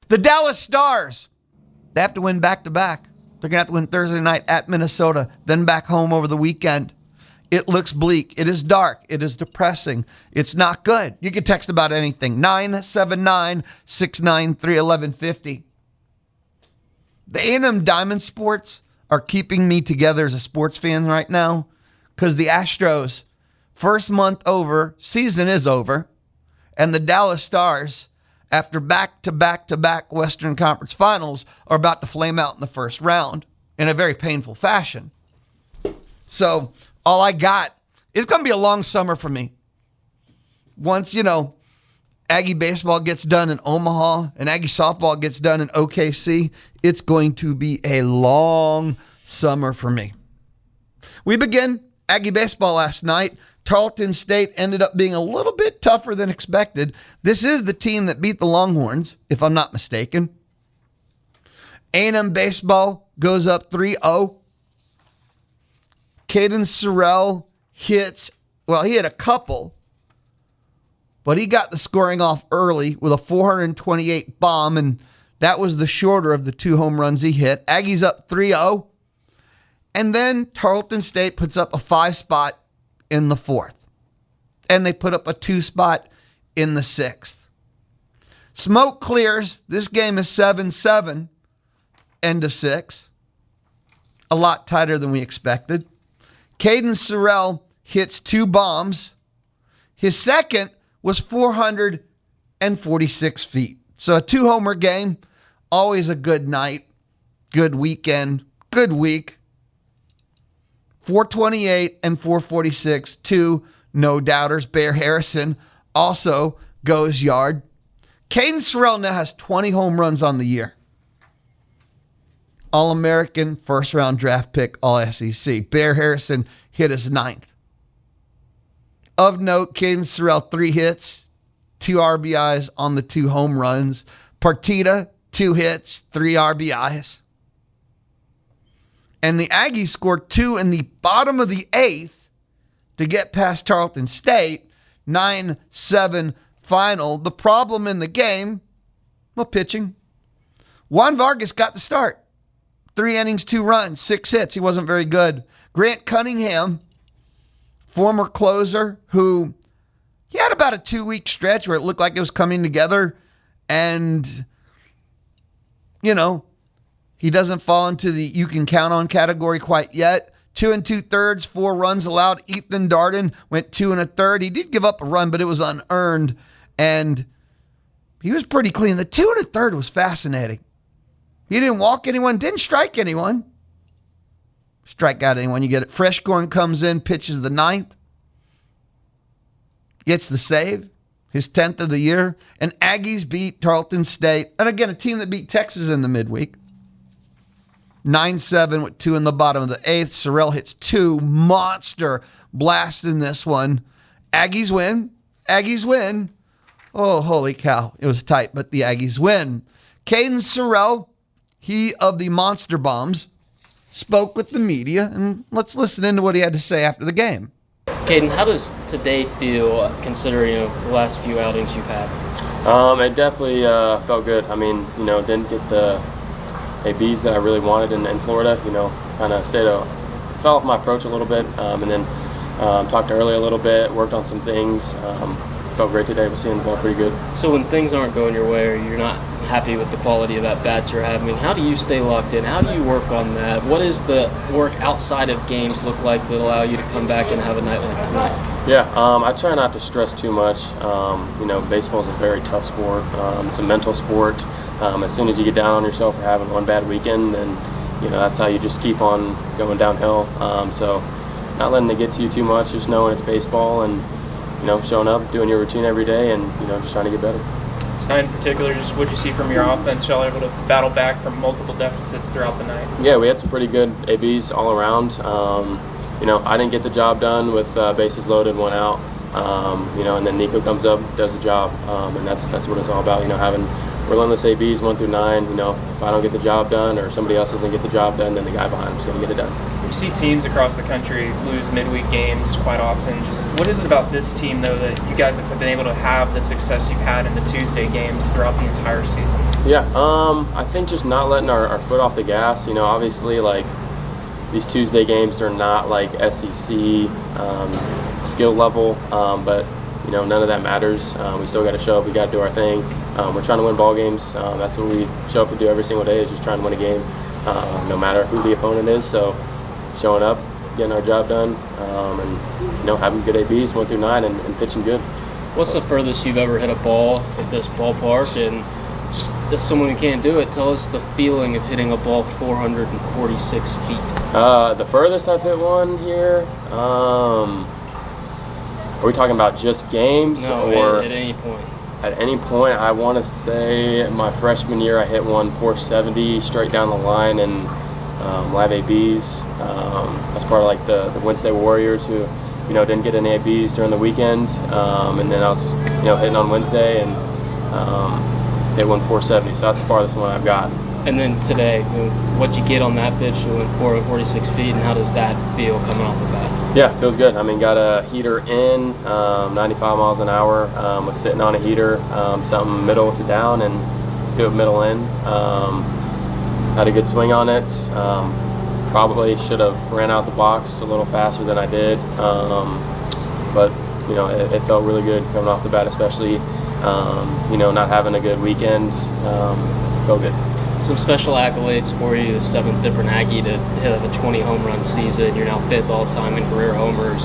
The Dallas Stars, they have to win back-to-back. They're going to have to win Thursday night at Minnesota, then back home over the weekend. It looks bleak. It is dark. It is depressing. It's not good. You can text about anything. 979-693-1150. The A&M Diamond Sports are keeping me together as a sports fan right now because the Astros, first month over, season is over, and the Dallas Stars, after back-to-back Western Conference Finals, are about to flame out in the first round in a very painful fashion. So all I got, it's going to be a long summer for me. Once, Aggie Baseball gets done in Omaha and Aggie Softball gets done in OKC, it's going to be a long summer for me. We begin Aggie Baseball last night. Tarlton State ended up being a little bit tougher than expected. This is the team that beat the Longhorns, if I'm not mistaken. A&M Baseball goes up 3-0. Caden Sorrel hits, he hit a couple, but he got the scoring off early with a 428 bomb, and that was the shorter of the 2 home runs he hit. Aggies up 3-0, and then Tarleton State puts up a 5-spot in the 4th, and they put up a 2-spot in the 6th. Smoke clears. This game is 7-7, end of 6. A lot tighter than we expected. Caden Sorrel hits 2 bombs. His second was 446 feet. So a 2-homer game, always a good night, good weekend, good week. 428 and 446, 2 no-doubters. Bear Harrison also goes yard. Caden Sorrel now has 20 home runs on the year. All-American, first-round draft pick, All-SEC. Bear Harrison hit his 9th. Of note, Caden Sorrel, 3 hits, 2 RBIs on the 2 home runs. Partita, 2 hits, 3 RBIs. And the Aggies scored 2 in the bottom of the 8th to get past Tarleton State. 9-7 final. The problem in the game, pitching. Juan Vargas got the start. 3 innings, 2 runs, 6 hits. He wasn't very good. Grant Cunningham, former closer, who he had about a 2-week stretch where it looked like it was coming together. And, he doesn't fall into the you can count on category quite yet. 2 2/3, 4 runs allowed. Ethan Darden went 2 1/3. He did give up a run, but it was unearned. And he was pretty clean. The 2 1/3 was fascinating. He didn't walk anyone, didn't strike anyone. Strike out anyone, you get it. Freshcorn comes in, pitches the 9th. Gets the save, his 10th of the year. And Aggies beat Tarleton State. And again, a team that beat Texas in the midweek. 9-7 with 2 in the bottom of the 8th. Sorrel hits 2. Monster blast in this one. Aggies win. Aggies win. Oh, holy cow. It was tight, but the Aggies win. Caden Sorrel, he of the Monster Bombs, spoke with the media, and let's listen into what he had to say after the game. Caden, how does today feel considering the last few outings you've had? It definitely felt good. I mean, didn't get the ABs that I really wanted in Florida. Kind of fell off my approach a little bit, and then talked to Earley a little bit, worked on some things. Felt great today. We're seeing the ball pretty good. So when things aren't going your way or you're not happy with the quality of that bat you're having, how do you stay locked in? How do you work on that? What does the work outside of games look like that allow you to come back and have a night like tonight? Yeah, I try not to stress too much. Baseball is a very tough sport. It's a mental sport. As soon as you get down on yourself for having one bad weekend, then that's how you just keep on going downhill. So not letting it get to you too much, just knowing it's baseball and showing up, doing your routine every day, and just trying to get better. Tonight in particular, just what you see from your offense, y'all able to battle back from multiple deficits throughout the night? Yeah, we had some pretty good ABs all around. I didn't get the job done with bases loaded, 1 out. And then Nico comes up, does the job, and that's what it's all about. Having relentless ABs 1 through 9. If I don't get the job done or somebody else doesn't get the job done, then the guy behind him is going to get it done. You see teams across the country lose midweek games quite often. Just what is it about this team, though, that you guys have been able to have the success you've had in the Tuesday games throughout the entire season? Yeah, I think just not letting our foot off the gas. You know, obviously, like, these Tuesday games are not like SEC skill level, but you know, none of that matters. We still got to show up. We got to do our thing. We're trying to win ball games. That's what we show up to do every single day, is just trying to win a game, no matter who the opponent is. So showing up, getting our job done, and you know, having good ABs 1 through 9 and pitching good. What's the furthest you've ever hit a ball at this ballpark? And just as someone who can't do it, tell us the feeling of hitting a ball 446 feet. The furthest I've hit one here, are we talking about just games? No, or at any point. At any point, I want to say my freshman year I hit one 470 straight down the line in live ABs. I was part of like the Wednesday Warriors who, you know, didn't get any ABs during the weekend, and then I was, you know, hitting on Wednesday and hit one 470. So that's the farthest one I've got. And then today, what'd you get on that pitch that went 446 feet, and how does that feel coming off the bat? Yeah, feels good. I mean, got a heater in, 95 miles an hour. Was sitting on a heater, something middle to down, and threw it middle in. Had a good swing on it. Probably should have ran out the box a little faster than I did, but you know, it felt really good coming off the bat, especially you know, not having a good weekend. Felt good. Some special accolades for you, the 7th different Aggie to hit a 20 home run season. You're now 5th all time in career homers.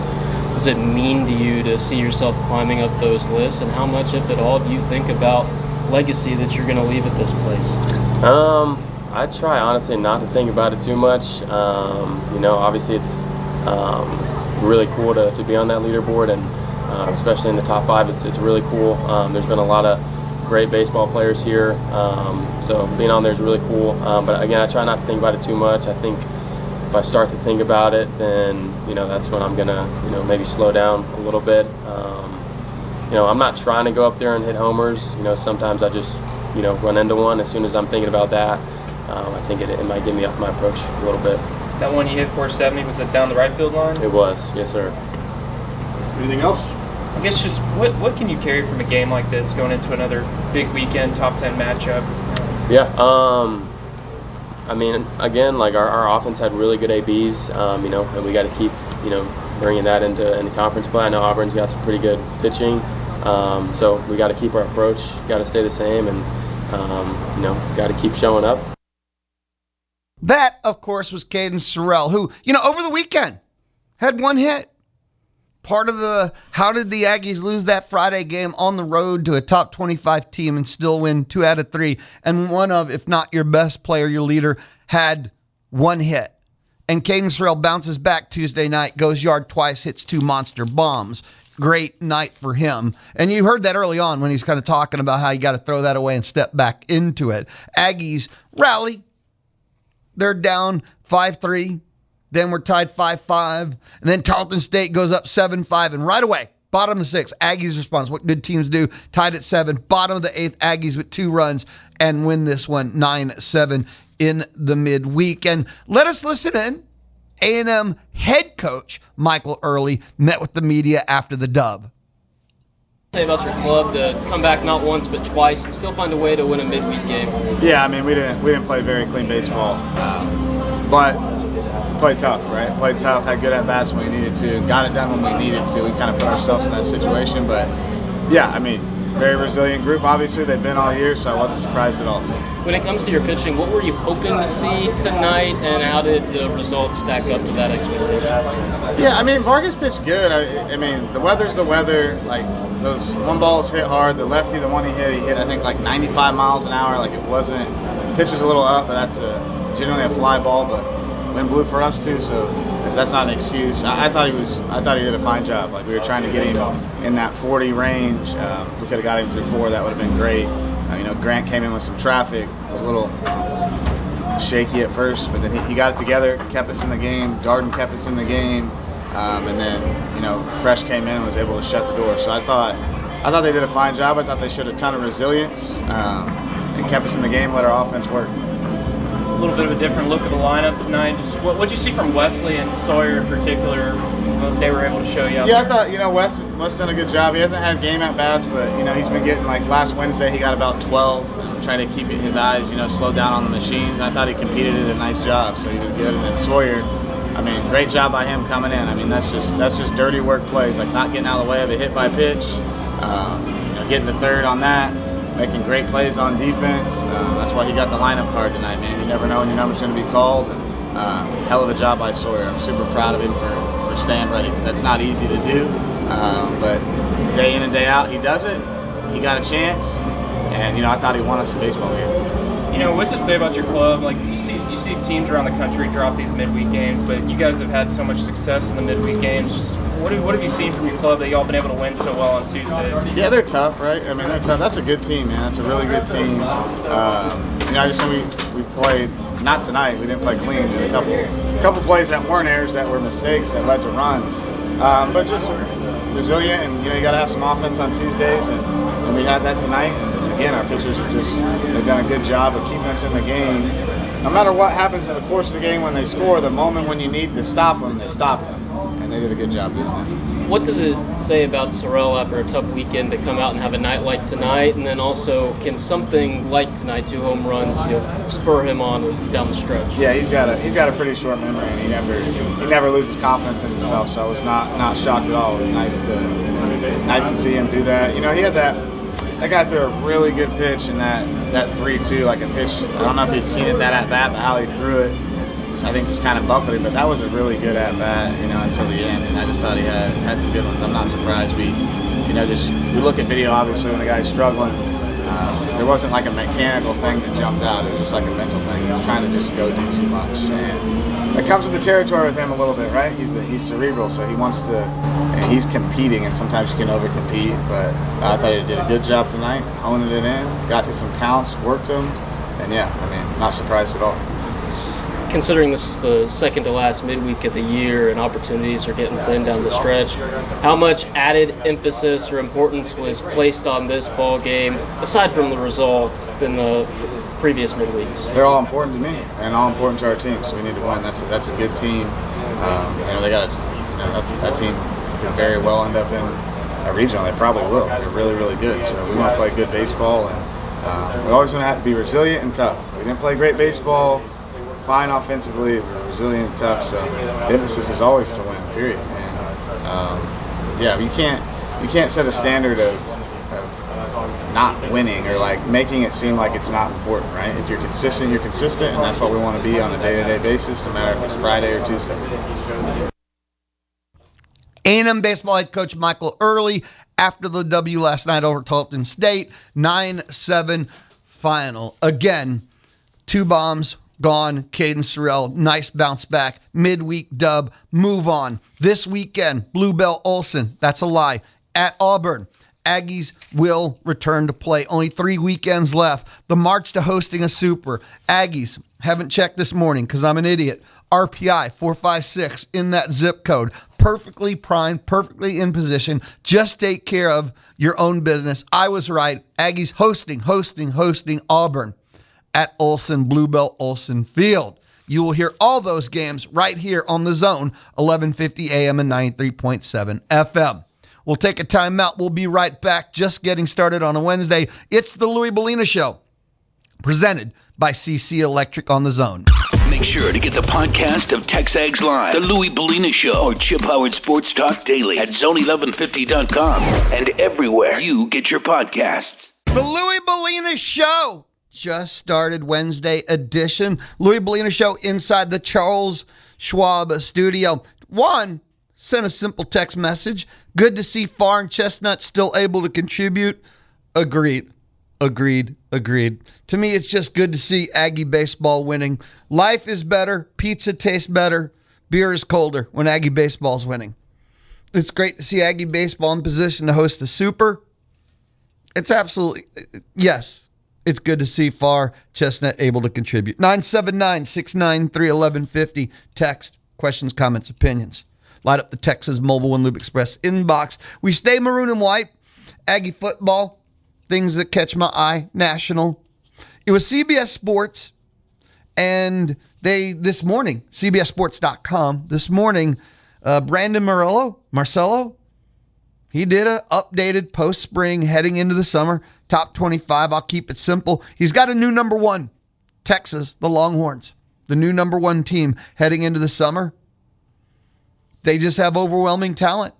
Does it mean to you to see yourself climbing up those lists, and how much, if at all, do you think about legacy that you're going to leave at this place? I try honestly not to think about it too much. You know, obviously it's really cool to be on that leaderboard, and especially in the top 5, it's really cool. There's been a lot of great baseball players here, so being on there is really cool. But again, I try not to think about it too much. I think if I start to think about it, then you know, that's when I'm gonna, you know, maybe slow down a little bit. You know, I'm not trying to go up there and hit homers. You know, sometimes I just, you know, run into one as soon as I'm thinking about that. I think it might get me off my approach a little bit. That one you hit 470, was it down the right field line? It was, yes sir. Anything else? I guess just what can you carry from a game like this going into another big weekend, top 10 matchup? Yeah, I mean, again, like our offense had really good ABs, you know, and we got to keep, you know, bringing that into conference play. I know Auburn's got some pretty good pitching, so we got to keep our approach, got to stay the same, and you know, got to keep showing up. That, of course, was Caden Sorrel, who, you know, over the weekend had 1 hit. Part of the, how did the Aggies lose that Friday game on the road to a top 25 team and still win 2 out of 3? And one of, if not your best player, your leader, had 1 hit. And Caden Sorrel bounces back Tuesday night, goes yard twice, hits 2 monster bombs. Great night for him. And you heard that early on when he's kind of talking about how you got to throw that away and step back into it. Aggies rally. They're down 5-3. Then we're tied 5-5. And then Tarlton State goes up 7-5. And right away, bottom of the 6th, Aggies response. What good teams do. Tied at 7. Bottom of the 8th, Aggies with 2 runs and win this one 9-7 in the midweek. And let us listen in. A&M head coach Michael Earley met with the media after the dub. Say about your club to come back not once but twice and still find a way to win a midweek game. Yeah, I mean, we didn't play very clean baseball, but played tough, right? Played tough, had good at-bats when we needed to, got it done when we needed to. We kind of put ourselves in that situation, but yeah, I mean, very resilient group. Obviously, they've been all year, so I wasn't surprised at all. When it comes to your pitching, what were you hoping to see tonight, and how did the results stack up to that expectation? Yeah, I mean, Vargas pitched good. I mean, the weather's the weather. Like, those 1 balls hit hard. The lefty, the one he hit, I think, like 95 miles an hour. Like, it wasn't, the pitch was a little up, but that's generally a fly ball, but wind blew for us too, so that's not an excuse. I thought he did a fine job. Like, we were trying to get him in that 40 range. If we could have got him through 4, that would have been great. You know, Grant came in with some traffic. It was a little shaky at first, but then he got it together, kept us in the game. Darden kept us in the game, and then, you know, Fresh came in and was able to shut the door. So I thought they did a fine job. I thought they showed a ton of resilience and kept us in the game, let our offense work. A little bit of a different look at the lineup tonight. Just what'd you see from Wesley and Sawyer in particular? What they were able to show you out there? I thought, you know, Wes done a good job. He hasn't had game at bats, but, you know, he's been getting, like, last Wednesday he got about 12. try to keep his eyes, slowed down on the machines. I thought he competed at a nice job, so he did good. And then Sawyer, great job by him coming in. That's just dirty work plays, like not getting out of the way of a hit by pitch, getting to third on that, making great plays on defense. That's why he got the lineup card tonight, man. You never know when your number's going to be called. And hell of a job by Sawyer. I'm super proud of him for staying ready, because that's not easy to do. But day in and day out, he does it. He got a chance, and I thought he won us the baseball game. What's it say about your club? Like you see teams around the country drop these midweek games, but you guys have had so much success in the midweek games. Just what have you seen from your club that y'all been able to win so well on Tuesdays? Yeah, they're tough, right? They're tough. That's a good team, man. That's a really good team. I just think we played, not tonight. We didn't play clean. We had a couple plays that weren't errors, that were mistakes that led to runs. But just resilient, and you got to have some offense on Tuesdays, and we had that tonight. And again, our pitchers they've done a good job of keeping us in the game. No matter what happens in the course of the game when they score, the moment when you need to stop them, they stopped them, and they did a good job doing that. What does it say about Sorrel after a tough weekend to come out and have a night like tonight? And then also, can something like tonight, 2 home runs, spur him on down the stretch? Yeah, he's got a pretty short memory, and he never loses confidence in himself. So I was not shocked at all. It was nice to see him do that. He had that guy threw a really good pitch in that 3-2, like a pitch. I don't know if he'd seen it that at bat, but how he threw it, I think just kind of buckled him. But that was a really good at bat, until the end. And I just thought he had some good ones. I'm not surprised. We look at video obviously when the guy's struggling. There wasn't like a mechanical thing that jumped out. It was just like a mental thing. He's trying to just go do too much. And it comes with the territory with him a little bit, right? He's cerebral, so he wants to, and he's competing, and sometimes you can over-compete. But I thought he did a good job tonight, honing it in, got to some counts, worked them, and not surprised at all. Considering this is the second to last midweek of the year and opportunities are getting thin down the stretch, how much added emphasis or importance was placed on this ball game, aside from the result, than the previous midweeks? They're all important to me and all important to our team, so we need to win. That's a good team. They got that team could very well end up in a regional. They probably will. They're really, really good. So we want to play good baseball, and we always want to have to be resilient and tough. We didn't play great baseball. Fine offensively, we're resilient and tough, so the emphasis is always to win, period. And you can't set a standard of not winning or like making it seem like it's not important, right? If you're consistent, you're consistent, and that's what we want to be on a day-to-day basis, no matter if it's Friday or Tuesday. A&M baseball head coach Michael Earley after the W last night over Tarlton State, 9-7 final. Again, 2 bombs. Gone, Caden Sorrel, nice bounce back, midweek dub, move on. This weekend, Bluebell Olsen, that's a lie, at Auburn. Aggies will return to play. Only 3 weekends left. The march to hosting a super. Aggies, haven't checked this morning because I'm an idiot. RPI 456 in that zip code. Perfectly primed, perfectly in position. Just take care of your own business. I was right. Aggies hosting Auburn at Bluebell Olsen Field. You will hear all those games right here on The Zone, 1150 AM and 93.7 FM. We'll take a timeout. We'll be right back. Just getting started on a Wednesday. It's the Louis Bellina Show, presented by CC Electric on The Zone. Make sure to get the podcast of TexAgs Live, The Louis Bellina Show, or Chip Howard Sports Talk Daily at zone1150.com and everywhere you get your podcasts. The Louis Bellina Show just started, Wednesday edition. Louis Bellina Show inside the Charles Schwab studio. One, sent a simple text message. Good to see Farr and Chestnut still able to contribute. Agreed. To me, it's just good to see Aggie Baseball winning. Life is better. Pizza tastes better. Beer is colder when Aggie Baseball's winning. It's great to see Aggie Baseball in position to host a super. It's absolutely, yes. It's good to see Farr, Chestnut able to contribute. 979-693-1150. Text, questions, comments, opinions. Light up the Texas Mobile and Lube Express inbox. We stay maroon and white. Aggie football, things that catch my eye, national. It was CBS Sports, and this morning, CBSSports.com, this morning, Brandon Marcello, He did a updated post-spring heading into the summer, top 25. I'll keep it simple. He's got a new number one, Texas, the Longhorns, the new number one team heading into the summer. They just have overwhelming talent.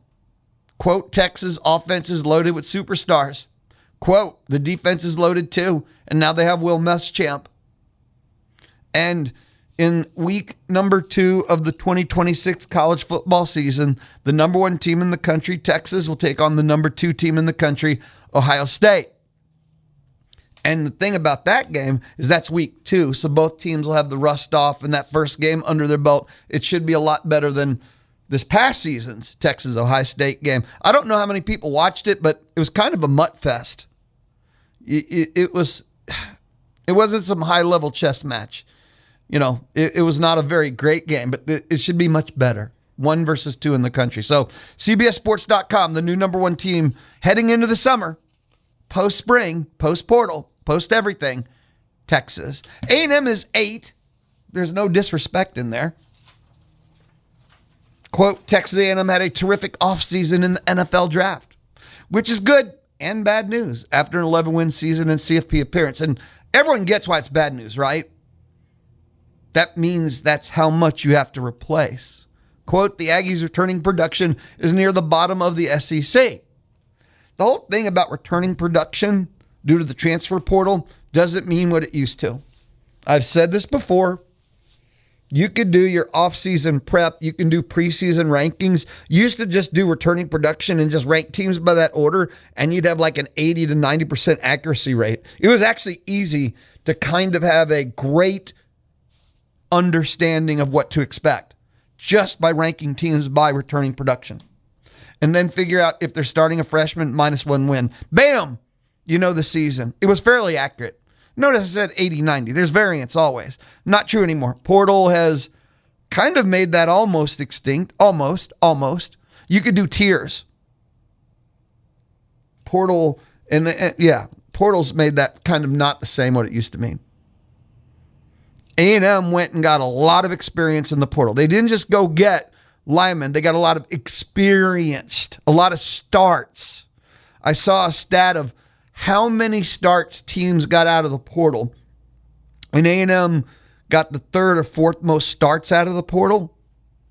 Quote, Texas offense is loaded with superstars. Quote, the defense is loaded too, and now they have Will Muschamp. And in week number 2 of the 2026 college football season, the number one team in the country, Texas, will take on the number 2 team in the country, Ohio State. And the thing about that game is that's week 2, so both teams will have the rust off in that first game under their belt. It should be a lot better than this past season's Texas-Ohio State game. I don't know how many people watched it, but it was kind of a mutt fest. It wasn't some high-level chess match. You know, it was not a very great game, but it should be much better. 1 versus 2 in the country. So CBSSports.com, the new number one team heading into the summer, post-spring, post-portal, post-everything, Texas. A&M is 8. There's no disrespect in there. Quote, Texas A&M had a terrific offseason in the NFL draft, which is good and bad news after an 11-win season and CFP appearance. And everyone gets why it's bad news, right? That means that's how much you have to replace. Quote, the Aggies' returning production is near the bottom of the SEC. The whole thing about returning production due to the transfer portal doesn't mean what it used to. I've said this before. You could do your off-season prep. You can do preseason rankings. You used to just do returning production and just rank teams by that order, and you'd have like an 80 to 90% accuracy rate. It was actually easy to kind of have a great understanding of what to expect just by ranking teams by returning production. And then figure out if they're starting a freshman, -1 win. Bam! You know the season. It was fairly accurate. Notice I said 80, 90. There's variance always. Not true anymore. Portal has kind of made that almost extinct. Almost. You could do tiers. Portal's made that kind of not the same what it used to mean. A&M went and got a lot of experience in the portal. They didn't just go get linemen. They got a lot of experienced, a lot of starts. I saw a stat of how many starts teams got out of the portal. And A&M got the 3rd or 4th most starts out of the portal.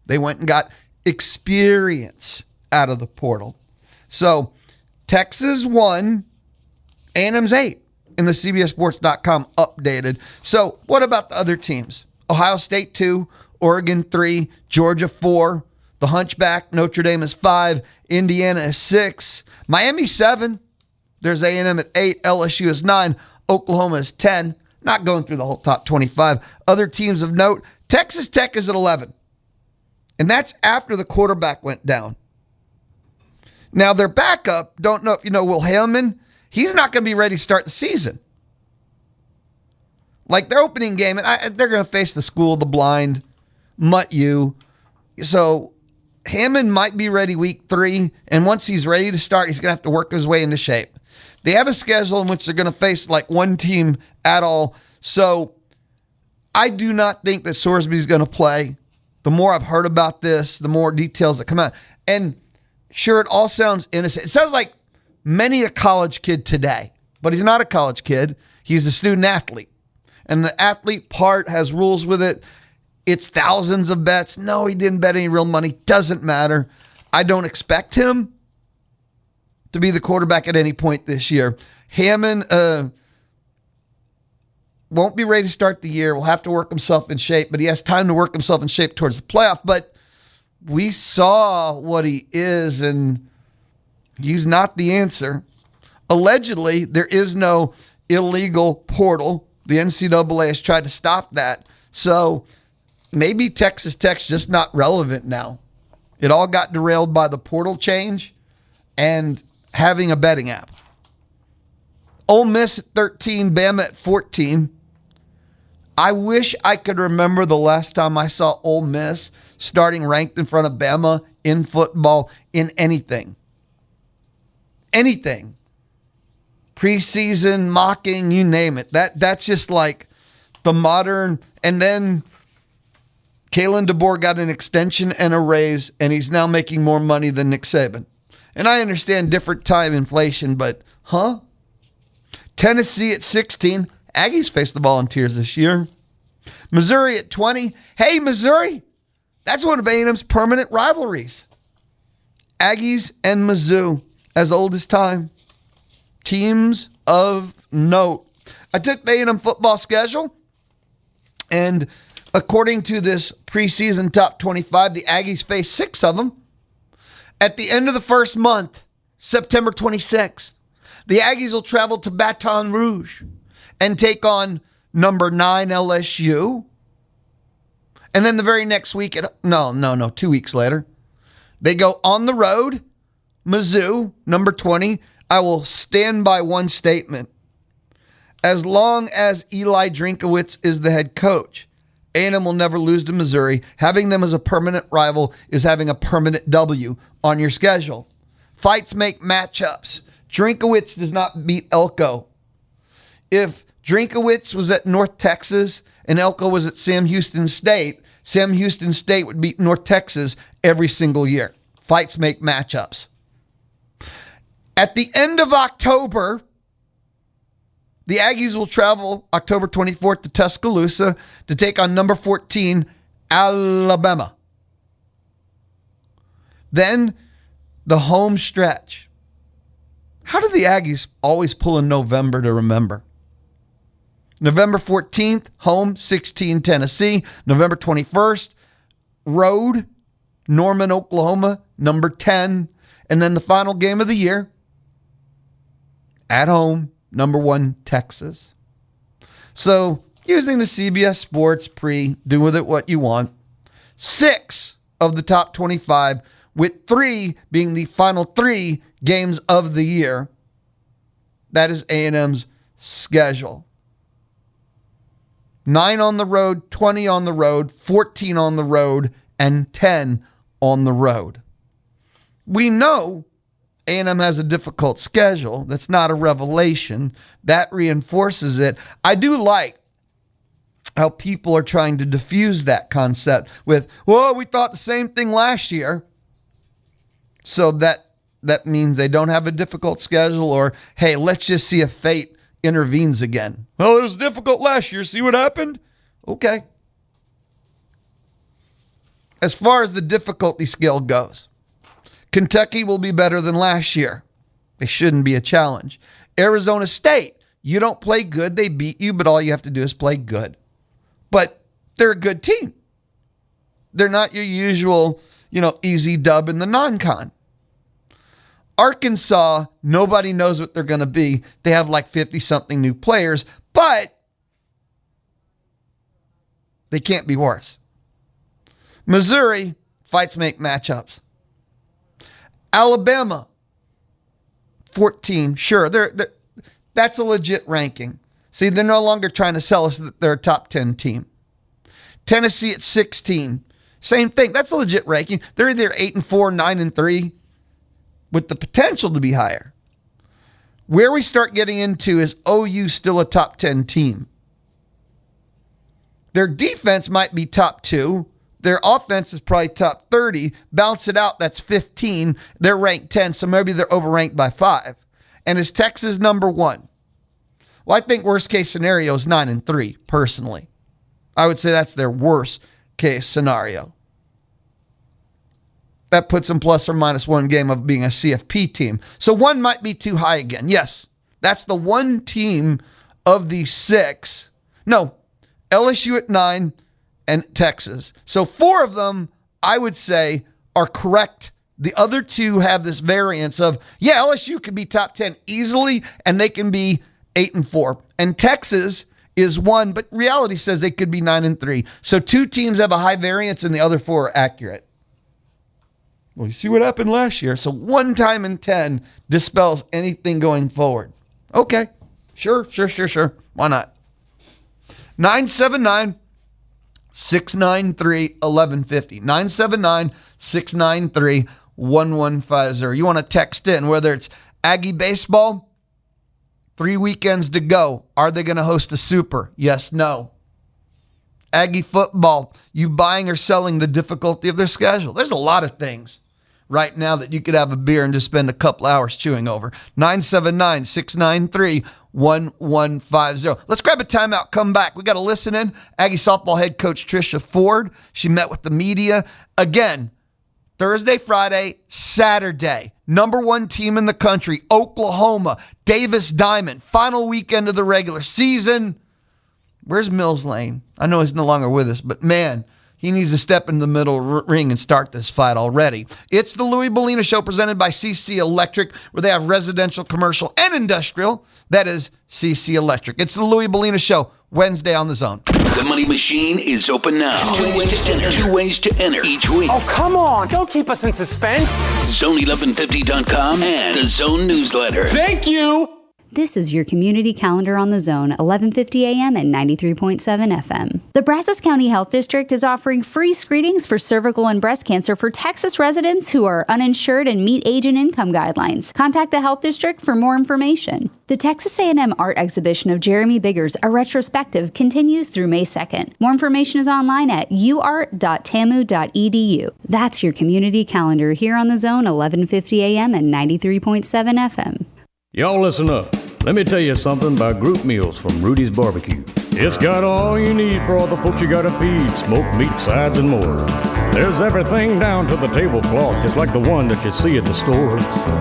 They went and got experience out of the portal. So Texas won, A&M's 8 in the CBSSports.com updated. So what about the other teams? Ohio State 2, Oregon 3, Georgia 4, the Hunchback, Notre Dame is 5, Indiana is 6, Miami 7, there's A&M at 8, LSU is 9, Oklahoma is 10. Not going through the whole top 25. Other teams of note, Texas Tech is at 11. And that's after the quarterback went down. Now their backup, don't know if you know Will Hellman, he's not going to be ready to start the season. Like their opening game, and they're going to face the School of the Blind, Mutt U. So Hammond might be ready week 3, and once he's ready to start, he's going to have to work his way into shape. They have a schedule in which they're going to face like one team at all. So I do not think that Sorsby's going to play. The more I've heard about this, the more details that come out. And sure, it all sounds innocent. It sounds like many a college kid today, but he's not a college kid. He's a student athlete. And the athlete part has rules with it. It's thousands of bets. No, he didn't bet any real money. Doesn't matter. I don't expect him to be the quarterback at any point this year. Hammond won't be ready to start the year. Will have to work himself in shape, but he has time to work himself in shape towards the playoff. But we saw what he is, and he's not the answer. Allegedly, there is no illegal portal. The NCAA has tried to stop that. So maybe Texas Tech's just not relevant now. It all got derailed by the portal change and having a betting app. Ole Miss at 13, Bama at 14. I wish I could remember the last time I saw Ole Miss starting ranked in front of Bama in football in anything. Anything. Preseason, mocking, you name it. That's just like the modern. And then Kalen DeBoer got an extension and a raise, and he's now making more money than Nick Saban. And I understand different time inflation, but Tennessee at 16. Aggies face the Volunteers this year. Missouri at 20. Hey, Missouri, that's one of A&M's permanent rivalries. Aggies and Mizzou, as old as time. Teams of note. I took the A&M football schedule, and according to this preseason top 25, the Aggies face 6 of them. At the end of the first month, September 26th, the Aggies will travel to Baton Rouge and take on number 9 LSU. And then the very next week, 2 weeks later, they go on the road, Mizzou, number 20. I will stand by one statement. As long as Eli Drinkowitz is the head coach, A&M will never lose to Missouri. Having them as a permanent rival is having a permanent W on your schedule. Fights make matchups. Drinkowitz does not beat Elko. If Drinkowitz was at North Texas and Elko was at Sam Houston State would beat North Texas every single year. Fights make matchups. At the end of October, the Aggies will travel October 24th to Tuscaloosa to take on number 14, Alabama. Then the home stretch. How do the Aggies always pull in November to remember? November 14th, home, 16, Tennessee. November 21st, road, Norman, Oklahoma, number 10. And then the final game of the year, at home, number 1, Texas. So, using the CBS Sports do with it what you want. 6 of the top 25, with 3 being the final 3 games of the year. That is A&M's schedule. 9 on the road, 20 on the road, 14 on the road, and 10 on the road. We know A&M has a difficult schedule. That's not a revelation. That reinforces it. I do like how people are trying to diffuse that concept with, well, we thought the same thing last year. So that means they don't have a difficult schedule, or, hey, let's just see if fate intervenes again. Well, it was difficult last year. See what happened? Okay. As far as the difficulty scale goes, Kentucky will be better than last year. They shouldn't be a challenge. Arizona State, you don't play good, they beat you, but all you have to do is play good. But they're a good team. They're not your usual, easy dub in the non-con. Arkansas, nobody knows what they're going to be. They have like 50-something new players, but they can't be worse. Missouri, fights make matchups. Alabama, 14. Sure, that's a legit ranking. See, they're no longer trying to sell us that they're a top 10 team. Tennessee at 16. Same thing. That's a legit ranking. They're either 8-4, 9-3, with the potential to be higher. Where we start getting into is OU still a top 10 team. Their defense might be top 2. Their offense is probably top 30. Bounce it out, that's 15. They're ranked 10, so maybe they're overranked by 5. And is Texas number 1? Well, I think worst case scenario is 9-3, personally. I would say that's their worst case scenario. That puts them plus or minus 1 game of being a CFP team. So 1 might be too high again. Yes, that's the one team of the 6. No, LSU at 9 and Texas. So 4 of them, I would say, are correct. The other 2 have this variance of, LSU could be top 10 easily, and they can be 8-4. And Texas is 1, but reality says they could be 9-3. So 2 teams have a high variance, and the other 4 are accurate. Well, you see what happened last year. So 1 time in 10 dispels anything going forward. Okay. Sure. Why not? 979-693-1150. 979-693-1150. You want to text in, whether it's Aggie Baseball, 3 weekends to go. Are they going to host a super? Yes, no. Aggie Football, you buying or selling the difficulty of their schedule? There's a lot of things. right now that you could have a beer and just spend a couple hours chewing over. 979-693-1150. Let's grab a timeout, come back. We got to listen in. Aggie Softball head coach Trisha Ford. She met with the media. Again, Thursday, Friday, Saturday. Number 1 team in the country, Oklahoma, Davis Diamond. Final weekend of the regular season. Where's Mills Lane? I know he's no longer with us, but man, he needs to step in the middle ring and start this fight already. It's the Louie Bellina Show presented by CC Electric, where they have residential, commercial, and industrial. That is CC Electric. It's the Louie Bellina Show, Wednesday on The Zone. The Money Machine is open now. Two ways to enter each week. Oh, come on. Don't keep us in suspense. Zone1150.com and the Zone newsletter. Thank you. This is your community calendar on The Zone, 1150 a.m. and 93.7 FM. The Brazos County Health District is offering free screenings for cervical and breast cancer for Texas residents who are uninsured and meet age and income guidelines. Contact the Health District for more information. The Texas A&M Art Exhibition of Jeremy Biggers, a retrospective, continues through May 2nd. More information is online at uart.tamu.edu. That's your community calendar here on The Zone, 1150 a.m. and 93.7 FM. Y'all listen up. Let me tell you something about group meals from Rudy's Barbecue. It's got all you need for all the folks you gotta feed, smoked meat, sides, and more. There's everything down to the tablecloth, just like the one that you see at the store.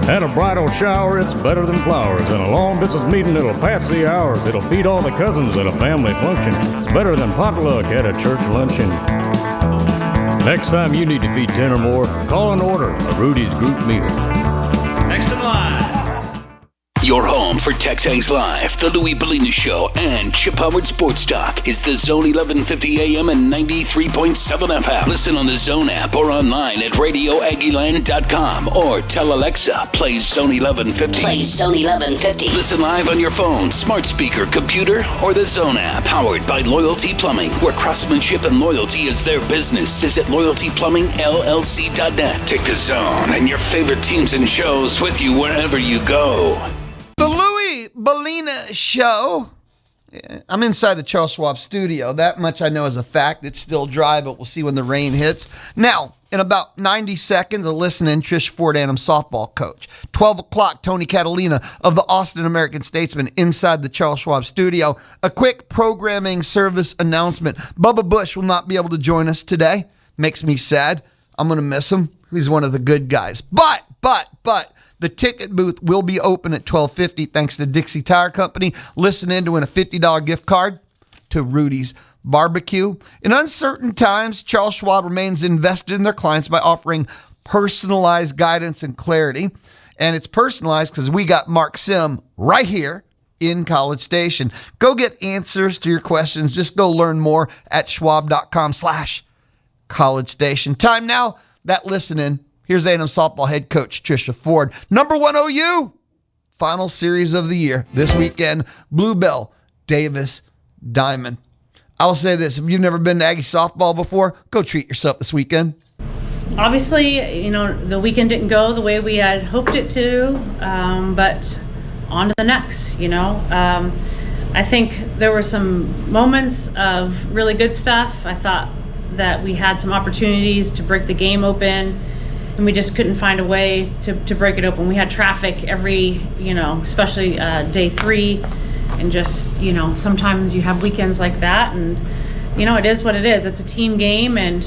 At a bridal shower, it's better than flowers. And a long business meeting, it'll pass the hours. It'll feed all the cousins at a family function. It's better than potluck at a church luncheon. Next time you need to feed 10 or more, call and order a Rudy's group meal. Next in line. Your home for Texas Live, the Louie Bellina Show, and Chip Howard Sports Talk is the Zone 1150 AM and 93.7 FM. Listen on the Zone app or online at radioaggieland.com or tell Alexa, play Zone 1150. Play Zone 1150. Listen live on your phone, smart speaker, computer, or the Zone app. Powered by Loyalty Plumbing, where craftsmanship and loyalty is their business. Visit loyaltyplumbingllc.net. Take the Zone and your favorite teams and shows with you wherever you go. The Louie Bellina Show. I'm inside the Charles Schwab studio. That much I know is a fact. It's still dry, but we'll see when the rain hits. Now, in about 90 seconds, a listen-in, Trisha Ford, An Aggie Softball coach. 12 o'clock, Tony Catalina of the Austin American-Statesman inside the Charles Schwab studio. A quick programming service announcement. Bubba Bush will not be able to join us today. Makes me sad. I'm going to miss him. He's one of the good guys. But, the ticket booth will be open at 12:50 thanks to Dixie Tire Company. Listen in to win a $50 gift card to Rudy's Barbecue. In uncertain times, Charles Schwab remains invested in their clients by offering personalized guidance and clarity. And it's personalized because we got Mark Sim right here in College Station. Go get answers to your questions. Just go learn more at schwab.com/College Station. Time now, that listen-in. Here's A&M Softball head coach Trisha Ford. Number 1 OU, final series of the year. This weekend, Bluebell, Davis, Diamond. I'll say this, if you've never been to Aggie Softball before, go treat yourself this weekend. Obviously, the weekend didn't go the way we had hoped it to, but on to the next, I think there were some moments of really good stuff. I thought that we had some opportunities to break the game open, and we just couldn't find a way to break it open. We had traffic every, especially day 3, and just, sometimes you have weekends like that, and, it is what it is. It's a team game, and,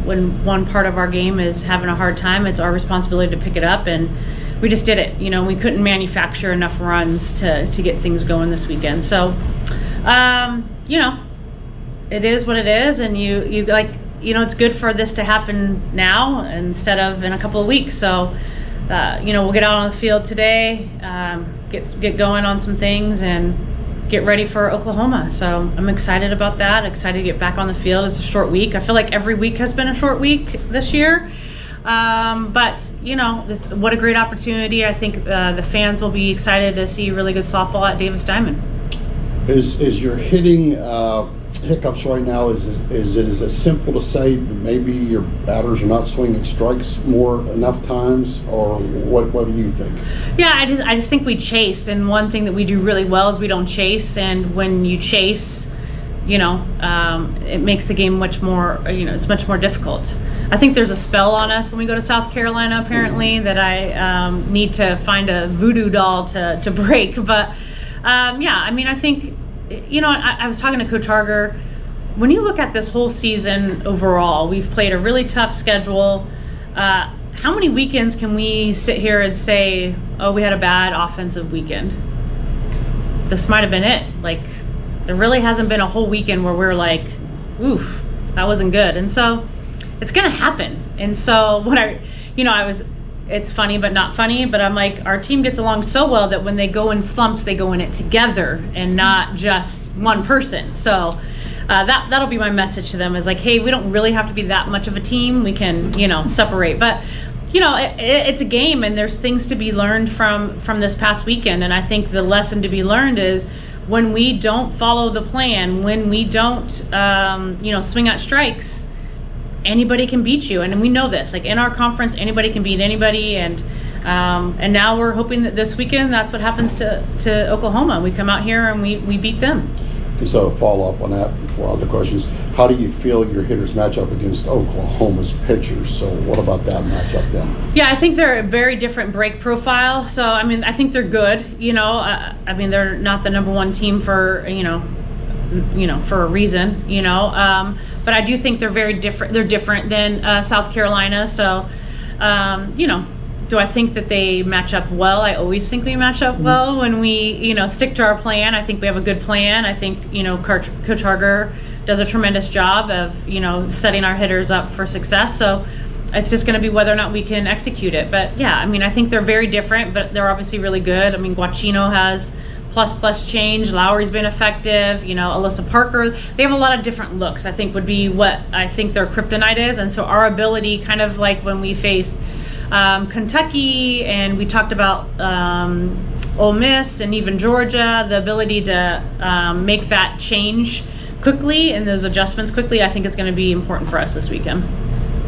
when one part of our game is having a hard time, it's our responsibility to pick it up, and we just did it. We couldn't manufacture enough runs to get things going this weekend. So, it is what it is, and you it's good for this to happen now instead of in a couple of weeks. So, we'll get out on the field today, get going on some things, and get ready for Oklahoma. So I'm excited about that. Excited to get back on the field. It's a short week. I feel like every week has been a short week this year. But what a great opportunity. I think the fans will be excited to see really good softball at Davis Diamond. Is your hitting hiccups right now, is it as simple to say that maybe your batters are not swinging strikes enough times, or what do you think? Yeah, I just think we chased, and one thing that we do really well is we don't chase, and when you chase, it makes the game much more, it's much more difficult. I think there's a spell on us when we go to South Carolina, apparently, that I need to find a voodoo doll to break. But I think, I was talking to Coach Harger. When you look at this whole season overall, we've played a really tough schedule. How many weekends can we sit here and say, oh, we had a bad offensive weekend? This might have been it. Like, there really hasn't been a whole weekend where we're like, oof, that wasn't good. And so it's going to happen. And so it's funny but not funny, but I'm like, our team gets along so well that when they go in slumps, they go in it together and not just one person. So that'll be my message to them, is like, hey, we don't really have to be that much of a team. We can, separate. But it's a game, and there's things to be learned from this past weekend. And I think the lesson to be learned is, when we don't follow the plan, when we don't, swing out strikes, anybody can beat you. And we know this. Like, in our conference, anybody can beat anybody. And now we're hoping that this weekend, that's what happens to Oklahoma. We come out here and we beat them. So follow up on that before other questions. How do you feel your hitters match up against Oklahoma's pitchers? So what about that matchup then? Yeah, I think they're a very different break profile. So, I think they're good. They're not the number one team for, for a reason, but I do think they're very different. They're different than South Carolina. So, do I think that they match up well? I always think we match up well when we, stick to our plan. I think we have a good plan. I think, Coach Harger does a tremendous job of, setting our hitters up for success. So it's just going to be whether or not we can execute it. But yeah, I think they're very different, but they're obviously really good. Guacchino has plus change. Lowry's been effective. Alyssa Parker. They have a lot of different looks, I think, would be what I think their kryptonite is. And so our ability, kind of like when we faced Kentucky, and we talked about Ole Miss and even Georgia, the ability to make that change quickly and those adjustments quickly, I think is going to be important for us this weekend.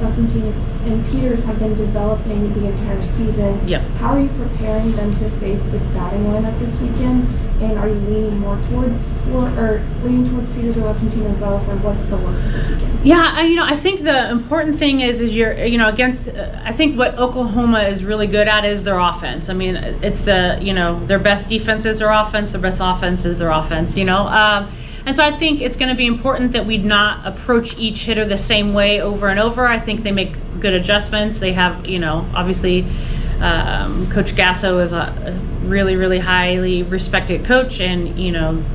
Lessington and Peters have been developing the entire season. Yep. How are you preparing them to face this batting lineup this weekend? And are you leaning more towards Peters or Lessington or both, or what's the look for this weekend? Yeah, I think the important thing is you're, against. I think what Oklahoma is really good at is their offense. It's their best defense is their offense, their best offense is their offense. And so I think it's going to be important that we not approach each hitter the same way over and over. I think they make good adjustments. They have, obviously, Coach Gasso is a really, really highly respected coach, and,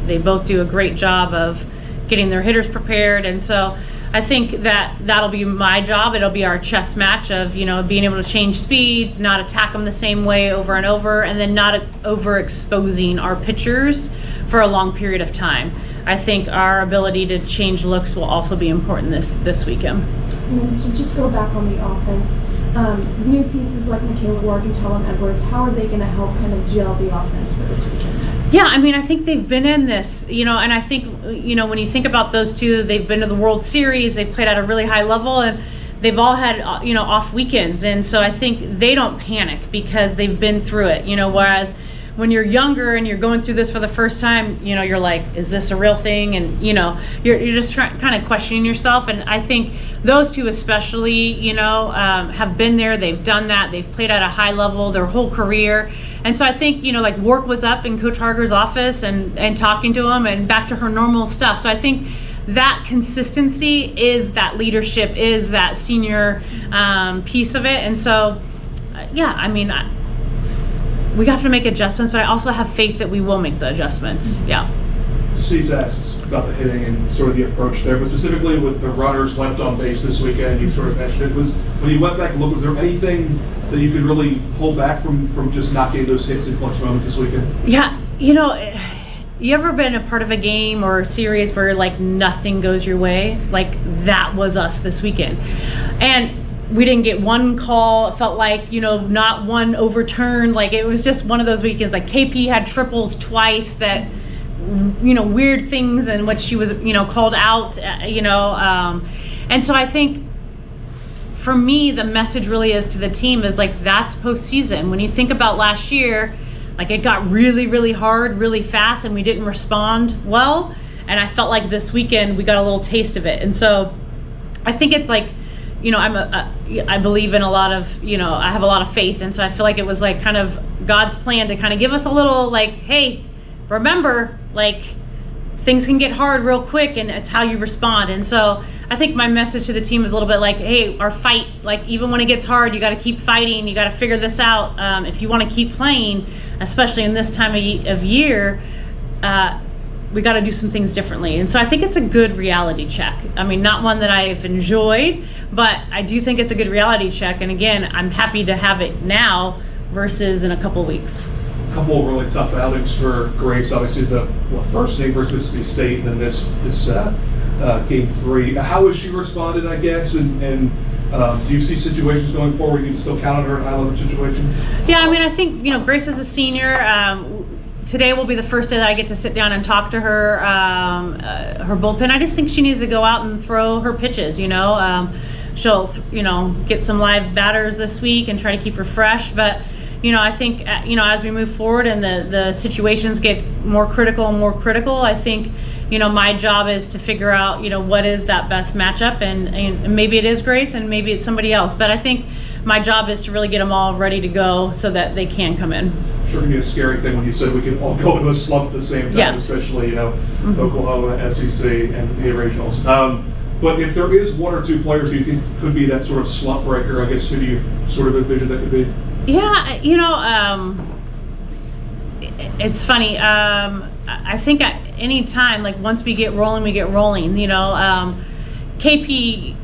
they both do a great job of getting their hitters prepared. And so I think that'll be my job. It'll be our chess match of, being able to change speeds, not attack them the same way over and over, and then not overexposing our pitchers for a long period of time. I think our ability to change looks will also be important this weekend. And then to just go back on the offense, new pieces like Michaela Ward and Talon Edwards, how are they going to help kind of gel the offense for this weekend? Yeah, I think they've been in this, and I think, when you think about those two, they've been to the World Series, they've played at a really high level, and they've all had, off weekends. And so I think they don't panic because they've been through it, whereas when you're younger and you're going through this for the first time, you're like, is this a real thing? And, you're just kind of questioning yourself. And I think those two especially, have been there. They've done that. They've played at a high level their whole career. And so I think, Work was up in Coach Harger's office and talking to him and back to her normal stuff. So I think that consistency is that leadership, is that senior piece of it. And so, we have to make adjustments, but I also have faith that we will make the adjustments. Yeah. Steve's asked about the hitting and sort of the approach there, but specifically with the runners left on base this weekend, you sort of mentioned it. When you went back and looked, was there anything that you could really hold back from just not getting those hits in clutch moments this weekend? Yeah, you ever been a part of a game or a series where like nothing goes your way? Like that was us this weekend. And we didn't get one call. It felt like, not one overturned. Like it was just one of those weekends. Like KP had triples twice that, weird things in which she was, called out, and so I think for me, the message really is to the team is like, that's postseason. When you think about last year, like it got really, really hard, really fast, and we didn't respond well. And I felt like this weekend we got a little taste of it. And so I think it's like, you know, I believe in a lot of, you know, I have a lot of faith. And so I feel like it was like kind of God's plan to kind of give us a little like, hey, remember, like, things can get hard real quick, and it's how you respond. And so I think my message to the team is a little bit like, hey, our fight, like, even when it gets hard, you got to keep fighting. You got to figure this out. If you want to keep playing, especially in this time of year, we got to do some things differently. And so I think it's a good reality check. I mean, not one that I've enjoyed, but I do think it's a good reality check. And again, I'm happy to have it now versus in a couple weeks. A couple of really tough outings for Grace. Obviously, the first game versus Mississippi State, and then this game 3. How has she responded, I guess, and do you see situations going forward you can still count on her in high-level situations? Yeah, I mean, I think, you know, Grace is a senior. Today will be the first day that I get to sit down and talk to her, her bullpen. I just think she needs to go out and throw her pitches, you know. She'll, you know, get some live batters this week and try to keep her fresh. But, you know, I think, you know, as we move forward and the situations get more critical and more critical, I think, you know, my job is to figure out, you know, what is that best matchup. And maybe it is Grace and maybe it's somebody else. But I think my job is to really get them all ready to go so that they can come in. Sure can be a scary thing when you said we can all go into a slump at the same time, yes. Especially, you know, Oklahoma, SEC, and the regionals. But if there is one or two players who you think could be that sort of slump breaker, I guess who do you sort of envision that could be? Yeah, you know, it's funny. I think at any time, like once we get rolling, we get rolling. You know, KP,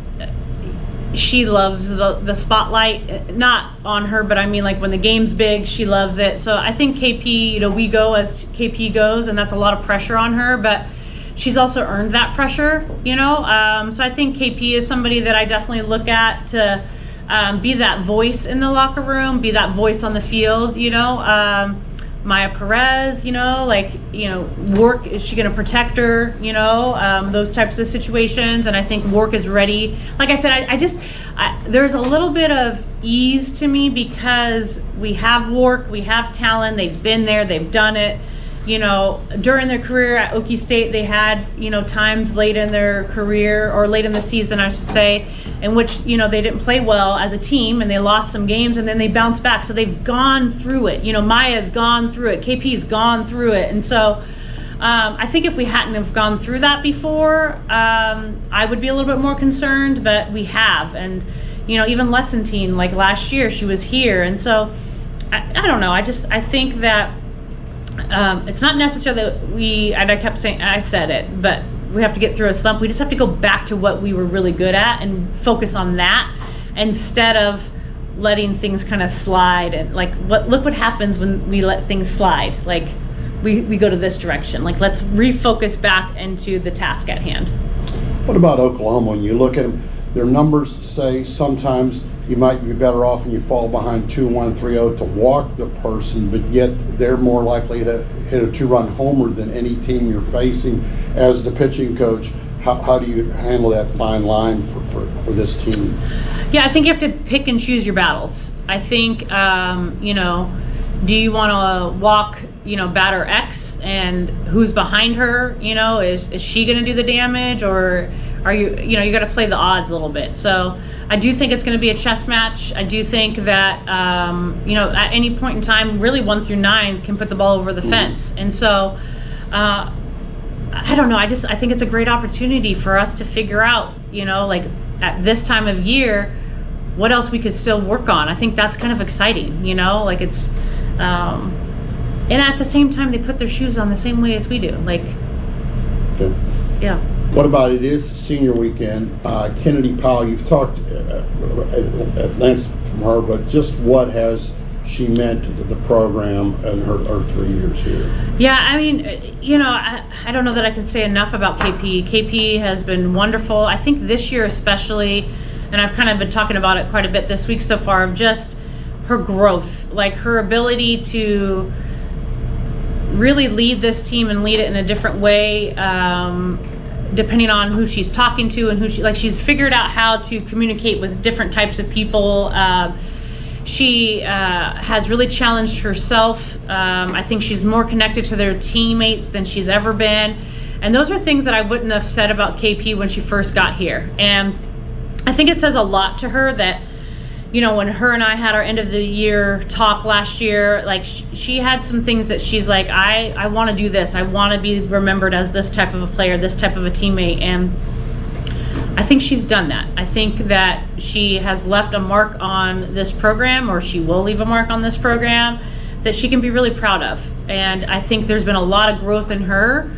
she loves the spotlight, not on her, but I mean like when the game's big, she loves it. So I think KP, you know, we go as KP goes, and that's a lot of pressure on her, but she's also earned that pressure, you know. So I think KP is somebody that I definitely look at to be that voice in the locker room, be that voice on the field, you know. Maya Perez, you know, like, you know, Work, is she going to protect her, you know, those types of situations. And I think Work is ready. Like I said, there's a little bit of ease to me because we have Work, we have talent, they've been there, they've done it. You know, during their career at Okie State, they had, you know, times late in their career, or late in the season, I should say, in which, you know, they didn't play well as a team and they lost some games and then they bounced back. So they've gone through it. You know, Maya's gone through it. KP's gone through it. And so I think if we hadn't have gone through that before, I would be a little bit more concerned, but we have. And, you know, even Lessentine, like last year, she was here. And so I don't know. I think that it's not necessarily that and I kept saying, I said it, but we have to get through a slump. We just have to go back to what we were really good at and focus on that instead of letting things kind of slide. And like, look what happens when we let things slide. Like we go to this direction. Like, let's refocus back into the task at hand. What about Oklahoma? When you look at them, their numbers say sometimes you might be better off when you fall behind 2-1, 3-0 to walk the person, but yet they're more likely to hit a 2-run homer than any team you're facing. As the pitching coach, how do you handle that fine line for this team? Yeah, I think you have to pick and choose your battles. I think, you know, do you want to walk, you know, batter X and who's behind her? You know, is she going to do the damage, or are you know, you got to play the odds a little bit. So I do think it's going to be a chess match. I do think that, you know, at any point in time, really 1 through 9 can put the ball over the fence. And so, I don't know. I think it's a great opportunity for us to figure out, you know, like at this time of year, what else we could still work on. I think that's kind of exciting, you know, like it's, and at the same time, they put their shoes on the same way as we do. Like, okay. Yeah. What about it is senior weekend? Kennedy Powell, you've talked at length from her, but just what has she meant to the program in her 3 years here? Yeah, I mean, you know, I don't know that I can say enough about KP. KP has been wonderful. I think this year especially, and I've kind of been talking about it quite a bit this week so far, of just her growth, like her ability to really lead this team and lead it in a different way, depending on who she's talking to and who she's figured out how to communicate with different types of people. She has really challenged herself. I think she's more connected to their teammates than she's ever been. And those are things that I wouldn't have said about KP when she first got here. And I think it says a lot to her that, you know, when her and I had our end of the year talk last year, like she had some things that she's like, I want to do this. I want to be remembered as this type of a player, this type of a teammate. And I think she's done that. I think that she has left a mark on this program, or she will leave a mark on this program that she can be really proud of. And I think there's been a lot of growth in her.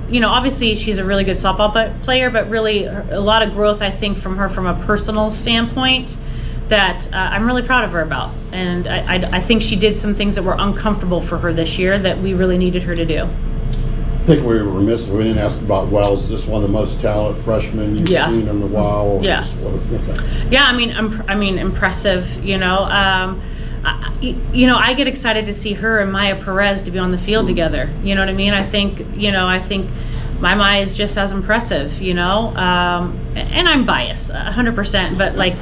You know, obviously she's a really good softball player, but really a lot of growth, I think, from her from a personal standpoint that I'm really proud of her about. And I think she did some things that were uncomfortable for her this year that we really needed her to do. I think we were remiss if we didn't ask about Wells. Is this one of the most talented freshmen you've seen in a while? Yeah. Yeah, I mean, impressive, you know. I get excited to see her and Maya Perez to be on the field together. You know what I mean? I think my Maya is just as impressive, you know. And I'm biased, 100%, but like,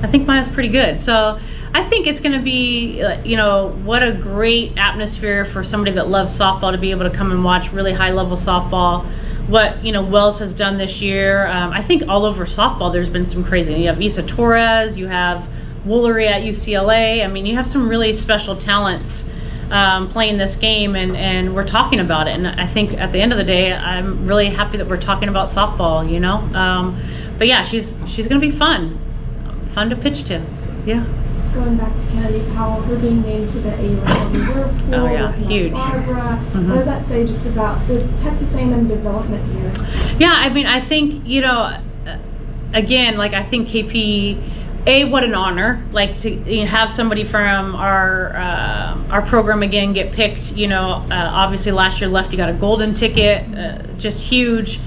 I think Maya's pretty good. So I think it's going to be, you know, what a great atmosphere for somebody that loves softball to be able to come and watch really high-level softball. What, you know, Wells has done this year. I think all over softball there's been some crazy. You have Isa Torres, you have Woolery at UCLA. I mean, you have some really special talents playing this game, and we're talking about it. And I think at the end of the day, I'm really happy that we're talking about softball, you know. But yeah, she's going to be fun to pitch to. Yeah. Going back to Kennedy Powell, her being named to the A-Level, oh yeah, huge. Barbara, what does that say just about the Texas A&M development here? Yeah, I mean, I think, you know, again, like, I think KP, what an honor, like, to have somebody from our program again get picked. You know, obviously last year Lefty got a golden ticket, just huge.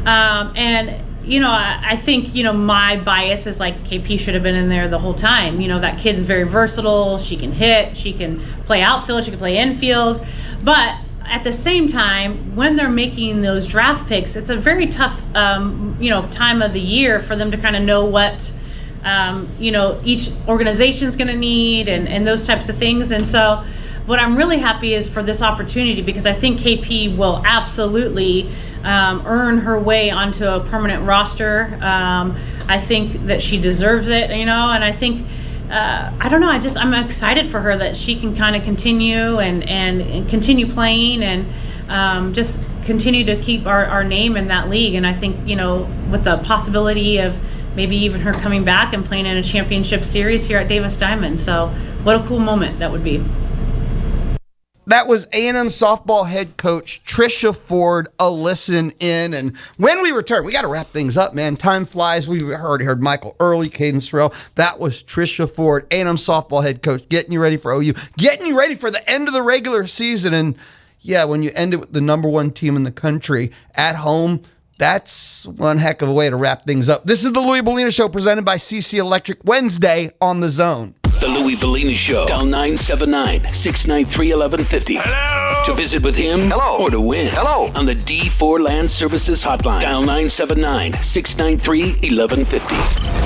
And you know, I think, you know, my bias is like KP should have been in there the whole time. You know, that kid's very versatile. She can hit, she can play outfield, she can play infield. But at the same time, when they're making those draft picks, it's a very tough, you know, time of the year for them to kind of know what, you know, each organization's going to need and those types of things. And so what I'm really happy is for this opportunity, because I think KP will absolutely earn her way onto a permanent roster. I think that she deserves it, you know, and I think, I don't know, I'm excited for her that she can kind of continue and continue playing and just continue to keep our name in that league. And I think, you know, with the possibility of maybe even her coming back and playing in a championship series here at Davis Diamond. So what a cool moment that would be. That was A&M softball head coach Trisha Ford, a listen in. And when we return, we got to wrap things up, man. Time flies. We heard Michael Earley, Caden Sorrel. That was Trisha Ford, A&M softball head coach, getting you ready for OU, getting you ready for the end of the regular season. And yeah, when you end it with the number one team in the country at home, that's one heck of a way to wrap things up. This is the Louis Bellina Show, presented by CC Electric, Wednesday on The Zone. The Louis Bellina Show. Dial 979-693-1150. Hello. To visit with him. Hello. Or to win. Hello. On the D4 Land Services Hotline. Dial 979-693-1150.